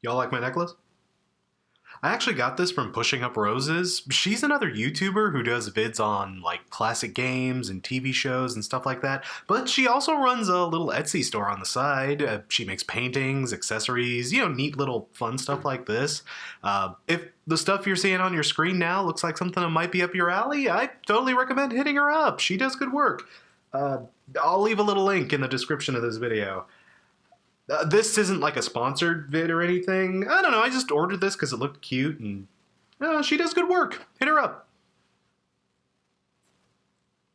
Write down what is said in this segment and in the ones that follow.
Y'all like my necklace? I actually got this from Pushing Up Roses. She's another YouTuber who does vids on like classic games and TV shows and stuff like that, but she also runs a little Etsy store on the side. She makes paintings, accessories, neat little fun stuff like this. If the stuff you're seeing on your screen now looks like something that might be up your alley, I totally recommend hitting her up. She does good work. I'll leave a little link in the description of this video. This isn't like a sponsored vid or anything. I don't know, I just ordered this because it looked cute and she does good work. Hit her up.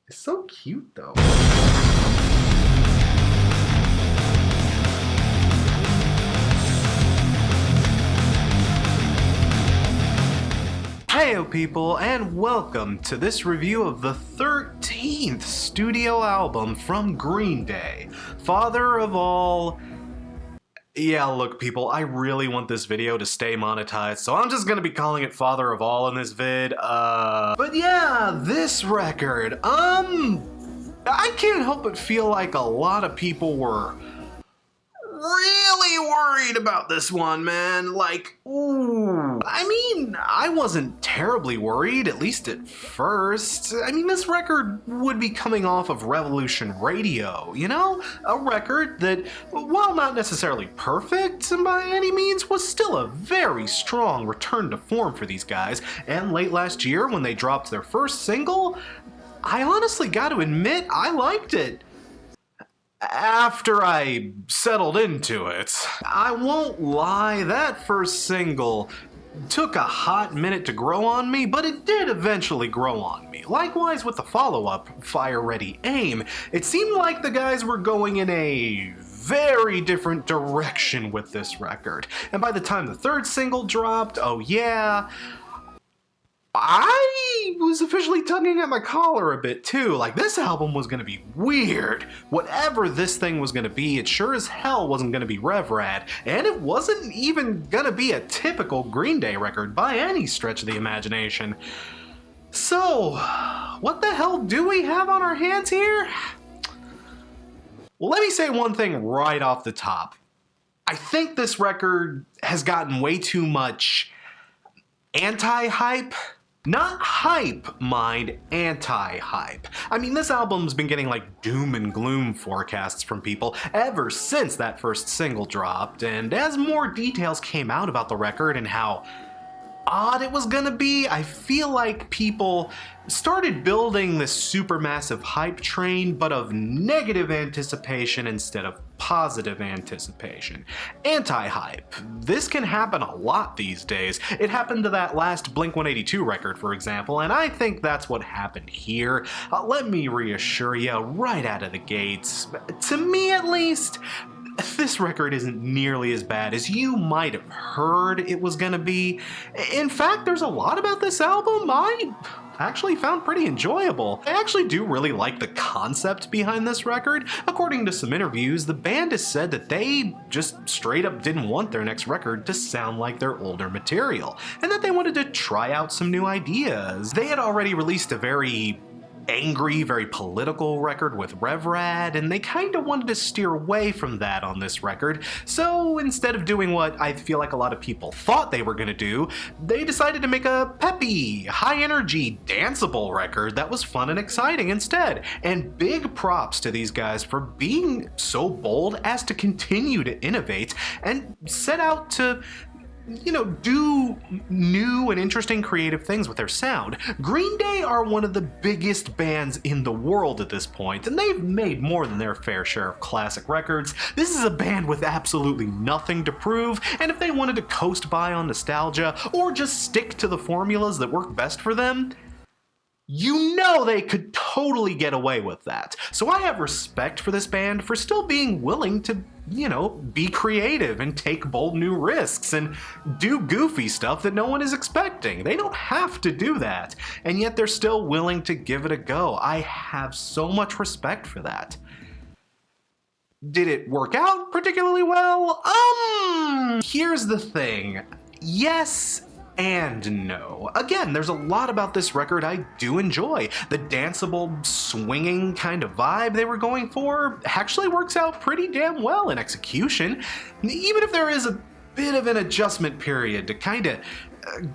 It's so cute though. Heyo people, and welcome to this review of the 13th studio album from Green Day, Father of All. Yeah, look people, I really want this video to stay monetized, so I'm just gonna be calling it Father of All in this vid. But yeah, this record, I can't help but feel like a lot of people were really worried about this one, man. Like, ooh. I mean, I wasn't terribly worried, at least at first. I mean, this record would be coming off of Revolution Radio, A record that, while not necessarily perfect by any means, was still a very strong return to form for these guys. And late last year, when they dropped their first single, I honestly got to admit, I liked it. After I settled into it. I won't lie, that first single took a hot minute to grow on me, but it did eventually grow on me. Likewise with the follow-up, Fire Ready Aim, it seemed like the guys were going in a very different direction with this record. And by the time the third single dropped, oh yeah, I was officially tugging at my collar a bit too. Like, this album was gonna be weird. Whatever this thing was gonna be, it sure as hell wasn't gonna be Rev Rad, and it wasn't even gonna be a typical Green Day record by any stretch of the imagination. So, what the hell do we have on our hands here? Well, let me say one thing right off the top. I think this record has gotten way too much anti-hype. Not hype, mind, anti-hype. I mean, this album's been getting like doom and gloom forecasts from people ever since that first single dropped, and as more details came out about the record and how odd it was gonna be, I feel like people started building this supermassive hype train, but of negative anticipation instead of positive anticipation. Anti-hype. This can happen a lot these days. It happened to that last Blink-182 record, for example, and I think that's what happened here. Let me reassure you right out of the gates, to me at least, this record isn't nearly as bad as you might have heard it was gonna be. In fact, there's a lot about this album I actually found pretty enjoyable. I actually do really like the concept behind this record. According to some interviews, the band has said that they just straight up didn't want their next record to sound like their older material, and that they wanted to try out some new ideas. They had already released a very angry, very political record with Rev Rad, and they kind of wanted to steer away from that on this record. So instead of doing what I feel like a lot of people thought they were gonna do, they decided to make a peppy, high-energy, danceable record that was fun and exciting instead. And big props to these guys for being so bold as to continue to innovate and set out to do new and interesting creative things with their sound. Green Day are one of the biggest bands in the world at this point, and they've made more than their fair share of classic records. This is a band with absolutely nothing to prove, and if they wanted to coast by on nostalgia, or just stick to the formulas that work best for them, they could totally get away with that. So I have respect for this band for still being willing to, be creative and take bold new risks and do goofy stuff that no one is expecting. They don't have to do that, and yet they're still willing to give it a go. I have so much respect for that. Did it work out particularly well? Here's the thing. Yes and no. Again, there's a lot about this record I do enjoy. The danceable, swinging kind of vibe they were going for actually works out pretty damn well in execution, even if there is a bit of an adjustment period to kind of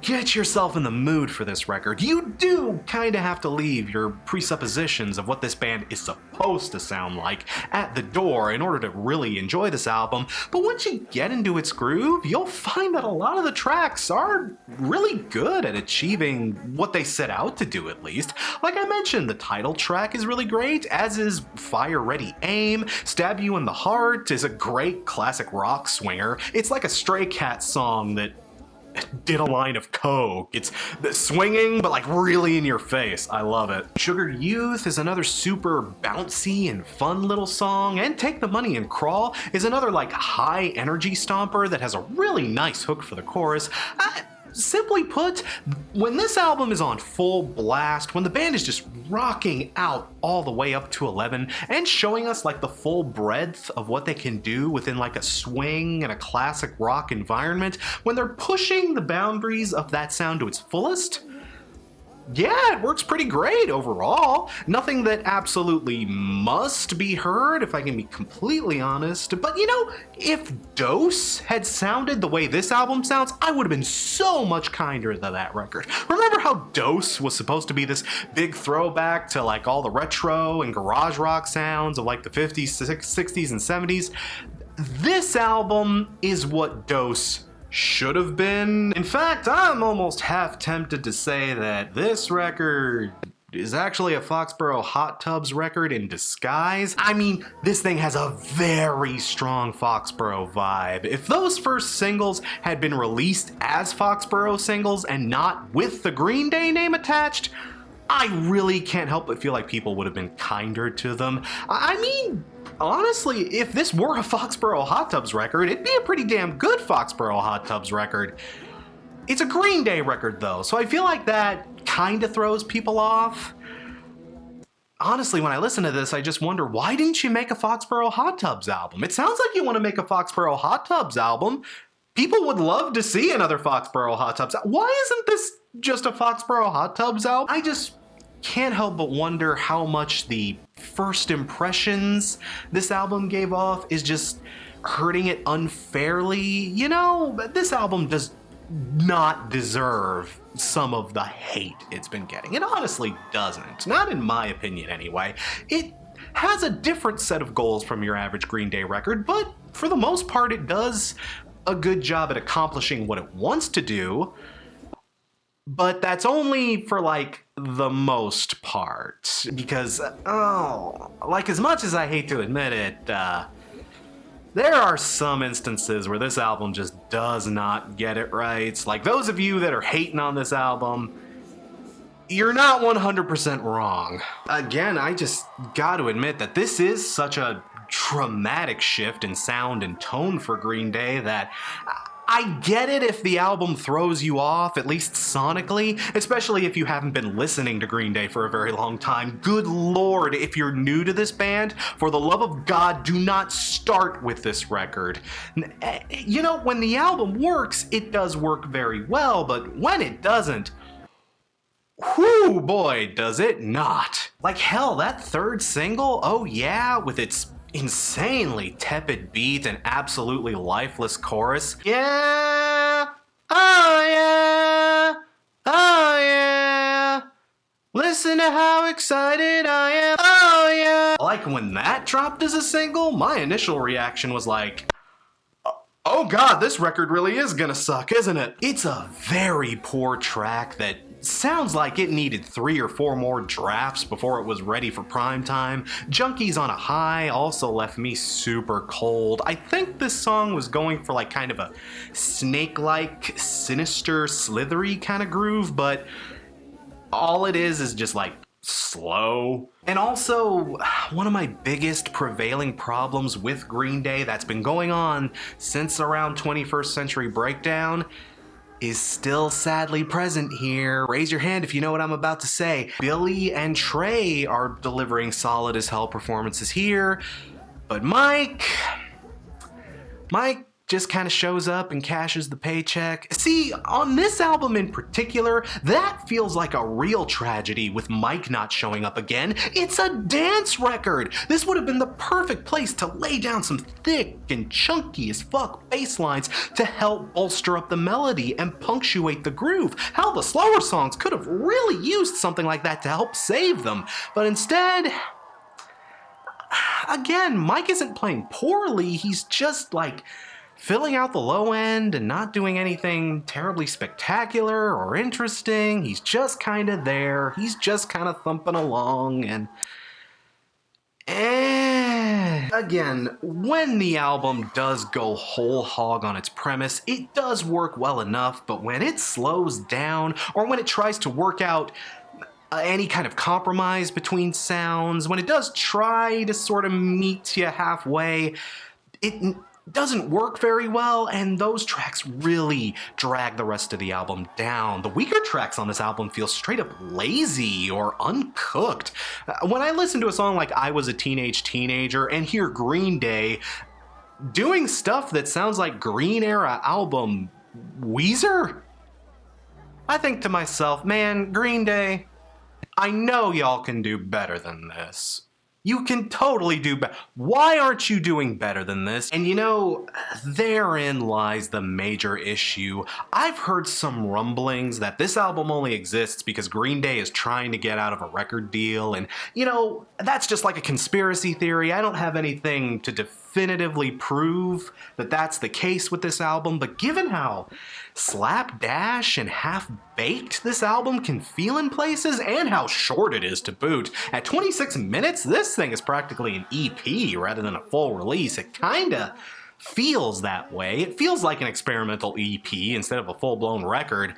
get yourself in the mood for this record. You do kind of have to leave your presuppositions of what this band is supposed to sound like at the door in order to really enjoy this album, but once you get into its groove, you'll find that a lot of the tracks are really good at achieving what they set out to do, at least. Like I mentioned, the title track is really great, as is Fire Ready Aim. Stab You in the Heart is a great classic rock swinger. It's like a Stray Cat song that did a line of coke. It's swinging, but like really in your face. I love it. Sugar Youth is another super bouncy and fun little song, and Take the Money and Crawl is another like high energy stomper that has a really nice hook for the chorus. Simply put, when this album is on full blast, when the band is just rocking out all the way up to 11 and showing us like the full breadth of what they can do within like a swing and a classic rock environment, when they're pushing the boundaries of that sound to its fullest, yeah, it works pretty great overall. Nothing that absolutely must be heard, if I can be completely honest. But you know, if Dose had sounded the way this album sounds, I would have been so much kinder to that record. Remember how Dose was supposed to be this big throwback to like all the retro and garage rock sounds of like the 50s, 60s, and 70s? This album is what Dose should have been. In fact, I'm almost half tempted to say that this record is actually a Foxborough Hot Tubs record in disguise. I mean, this thing has a very strong Foxborough vibe. If those first singles had been released as Foxborough singles and not with the Green Day name attached, I really can't help but feel like people would have been kinder to them. I mean, honestly, if this were a Foxborough Hot Tubs record, it'd be a pretty damn good Foxborough Hot Tubs record. It's a Green Day record though, so I feel like that kind of throws people off. Honestly, when I listen to this, I just wonder, why didn't you make a Foxborough Hot Tubs album? It sounds like you want to make a Foxborough Hot Tubs album. People would love to see another Foxborough Hot Tubs. Why isn't this just a Foxborough Hot Tubs album? I just can't help but wonder how much the first impressions this album gave off is just hurting it unfairly. You know, this album does not deserve some of the hate it's been getting. It honestly doesn't. Not in my opinion anyway. It has a different set of goals from your average Green Day record, but for the most part it does a good job at accomplishing what it wants to do. But that's only for like the most part, because like as much as I hate to admit it, there are some instances where this album just does not get it right. Like those of you that are hating on this album, you're not 100% wrong. Again, I just got to admit that this is such a dramatic shift in sound and tone for Green Day that I get it if the album throws you off, at least sonically, especially if you haven't been listening to Green Day for a very long time. Good lord, if you're new to this band, for the love of God, do not start with this record. You know, when the album works, it does work very well, but when it doesn't, whoo boy, does it not. Like hell, that third single, oh yeah, with its insanely tepid beat and absolutely lifeless chorus. Yeah, oh yeah, oh yeah, listen to how excited I am, oh yeah. Like when that dropped as a single, my initial reaction was like, oh god, this record really is gonna suck, isn't it? It's a very poor track that sounds like it needed 3 or 4 more drafts before it was ready for prime time. Junkies on a High also left me super cold. I think this song was going for like kind of a snake-like, sinister, slithery kind of groove, but all it is just like slow. And also, one of my biggest prevailing problems with Green Day that's been going on since around 21st Century Breakdown is still sadly present here. Raise your hand if you know what I'm about to say. Billy and Trey are delivering solid as hell performances here, but Mike just kind of shows up and cashes the paycheck. See, on this album in particular, that feels like a real tragedy with Mike not showing up again. It's a dance record! This would have been the perfect place to lay down some thick and chunky as fuck bass lines to help bolster up the melody and punctuate the groove. Hell, the slower songs could have really used something like that to help save them. But instead, again, Mike isn't playing poorly, he's just like filling out the low end and not doing anything terribly spectacular or interesting. He's just kind of there. He's just kind of thumping along and again, when the album does go whole hog on its premise, it does work well enough, but when it slows down or when it tries to work out any kind of compromise between sounds, when it does try to sort of meet you halfway, it doesn't work very well, and those tracks really drag the rest of the album down. The weaker tracks on this album feel straight up lazy or uncooked. When I listen to a song like I Was a Teenager and hear Green Day doing stuff that sounds like Green Era album Weezer, I think to myself, man, Green Day, I know y'all can do better than this. You can totally do better. Why aren't you doing better than this? And you know, therein lies the major issue. I've heard some rumblings that this album only exists because Green Day is trying to get out of a record deal, and you know, that's just like a conspiracy theory. I don't have anything to definitively prove that that's the case with this album, but given how slapdash and half-baked this album can feel in places, and how short it is to boot, at 26 minutes, this thing is practically an EP rather than a full release. It kinda feels that way. It feels like an experimental EP instead of a full-blown record.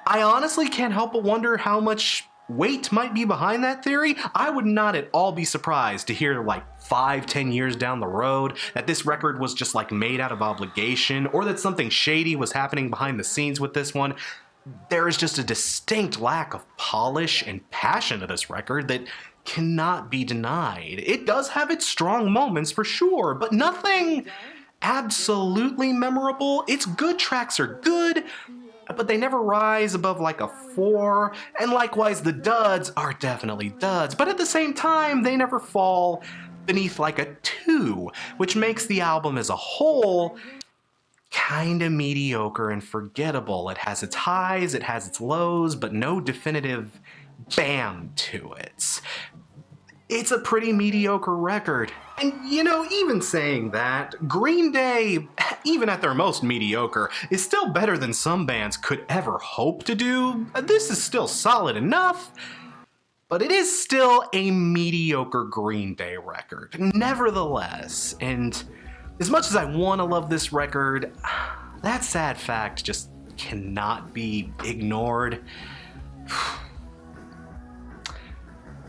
I honestly can't help but wonder how much weight might be behind that theory. I would not at all be surprised to hear like 5-10 years down the road that this record was just like made out of obligation, or that something shady was happening behind the scenes with this one. There is just a distinct lack of polish and passion to this record that cannot be denied. It does have its strong moments for sure, but nothing absolutely memorable. Its good tracks are good, but they never rise above like a 4, and likewise the duds are definitely duds, but at the same time they never fall beneath like a 2, which makes the album as a whole kinda mediocre and forgettable. It has its highs, it has its lows, but no definitive bam to it. It's a pretty mediocre record. And you know, even saying that, Green Day, even at their most mediocre, is still better than some bands could ever hope to do. This is still solid enough, but it is still a mediocre Green Day record, nevertheless. And as much as I want to love this record, that sad fact just cannot be ignored.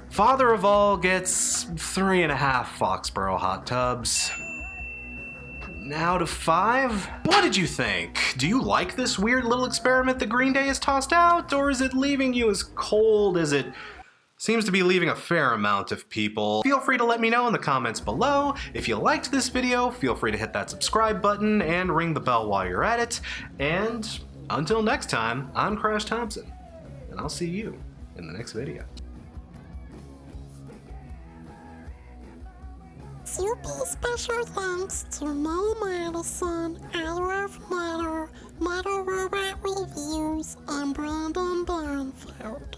Father of All gets 3.5 Foxborough hot tubs. Out of 5? What did you think? Do you like this weird little experiment that Green Day has tossed out, or is it leaving you as cold as it seems to be leaving a fair amount of people? Feel free to let me know in the comments below. If you liked this video, feel free to hit that subscribe button and ring the bell while you're at it. And until next time, I'm Crash Thompson, and I'll see you in the next video. Super special thanks to Mo Madison, Hour of Model Robot Reviews, and Brandon Blanfield.